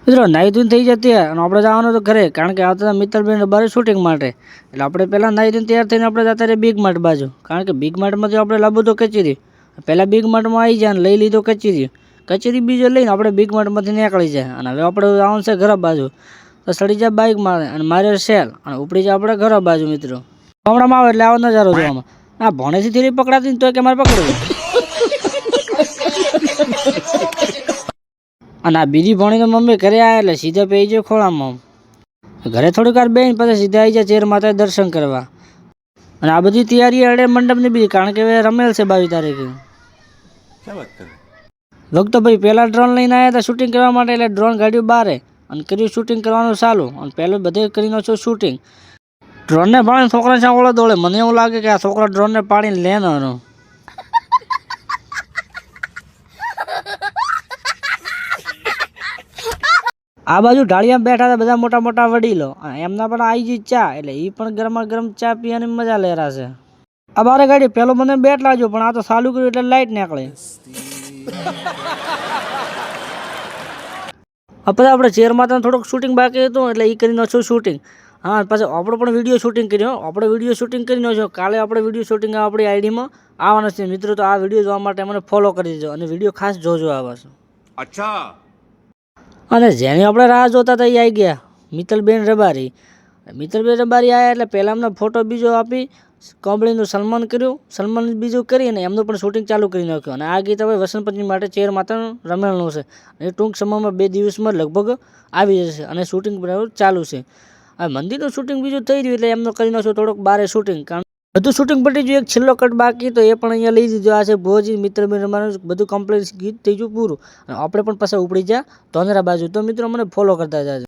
મિત્રો નાહી ધોઈને થઈ જતી અને આપણે જવાનું તો ઘરે, કારણ કે આવતા મિત્રબેન રબારી શૂટિંગ માટે. એટલે આપણે પહેલાં નાહી ધોઈને તૈયાર થઈને આપણે જતા રહીએ બિગ માર્ટ બાજુ, કારણ કે બિગ માર્ટમાંથી આપણે લાવવું તો કચેરી. પહેલાં બિગ માર્ટમાં આવી જાય અને લઈ લીધો કચેરી, કચેરી બીજો લઈને આપણે બિગ માર્ટમાંથી નીકળી જાય. અને હવે આપણે આવવાનું છે ઘર બાજુ, તો સડી જાય બાઇક મારે અને મારે સેલ અને ઉપડી જાય આપણે ઘર બાજુ. મિત્રો ગામડામાં આવે એટલે આવો નજારો જોવામાં. આ ભણેથી થેલી પકડાતી ને તો કે મારે પકડવું. અને આ બીજી ભણીને મમ્મી ઘરે આવ્યા એટલે સીધા પી જાય ખોળામાં. ઘરે થોડીક વાર બેન પછી સીધા આવી જાય ચેર માતા દર્શન કરવા. અને આ બધી તૈયારી અડે મંડપની બીજી, કારણ કે હવે રમેલ છે 22 તારીખે. લોક તો ભાઈ પહેલાં ડ્રોન લઈને આવ્યા હતા શૂટિંગ કરવા માટે, એટલે ડ્રોન ગાડ્યું બારે અને કર્યું શૂટિંગ કરવાનું ચાલુ. અને પહેલું બધે કરીને છો શૂટિંગ. ડ્રોનને પાડીને છોકરા સાંભળો દોડે. મને એવું લાગે કે આ છોકરા ડ્રોનને પાડીને લેવાનો. આ બાજુ ઢાળિયા બેઠા હતા બધા મોટા મોટા વડીલો, એમના પણ આવી ગઈ ચા, એટલે એ પણ ગરમા ગરમ ચા પીવાની મજા લેરાશે. આ બારે ગાડી પેલો મને બેટ લાગ્યો, પણ આ તો ચાલુ કર્યું એટલે લાઈટ નીકળે. પછી આપણે ચેરમાં તો થોડુંક શૂટિંગ બાકી હતું એટલે એ કરીને છું શૂટિંગ. હા, પછી આપણે પણ વિડીયો શૂટિંગ કર્યો. આપણે વિડીયો શૂટિંગ કરીને છો. કાલે આપણે વિડીયો શૂટિંગ આપણી આઈડીમાં આવવાનું છે મિત્રો. તો આ વિડીયો જોવા માટે મને ફોલો કરી દેજો અને વિડીયો ખાસ જોજો આવા છે. અચ્છા. અને જેની આપણે રાહ જોતા હતા એ આવી ગયા, મિત્તલબેન રબારી. મિત્તલબેન રબારી આવ્યા એટલે પહેલાં અમને ફોટો બીજો આપી, કોબળીનું સન્માન કર્યું. સન્માન બીજું કરીને એમનું પણ શૂટિંગ ચાલુ કરી નાખ્યું. અને આ ગીત હવે વસંત પંચમી માટે ચેર માતાનું રમેલનું છે. એ ટૂંક સમયમાં 2 દિવસમાં લગભગ આવી જશે અને શૂટિંગ ચાલુ છે. હવે મંદિરનું શૂટિંગ બીજું થઈ રહ્યું એટલે એમનું કરી નાખ્યું થોડુંક બારે શૂટિંગ. કારણ બધું શૂટિંગ પટી ગયું, એક છેલ્લો કટ બાકી તો એ પણ અહીંયા લઈ દીધો. આ છે ભોજી મિત્રબેન રબારીનું બધું કમ્પ્લીટ ગીત થઈ ગયું પૂરું. અને આપણે પણ પાછા ઉપડી જાય ધોંધરા બાજુ. તો મિત્રો મને ફોલો કરતા જાજો.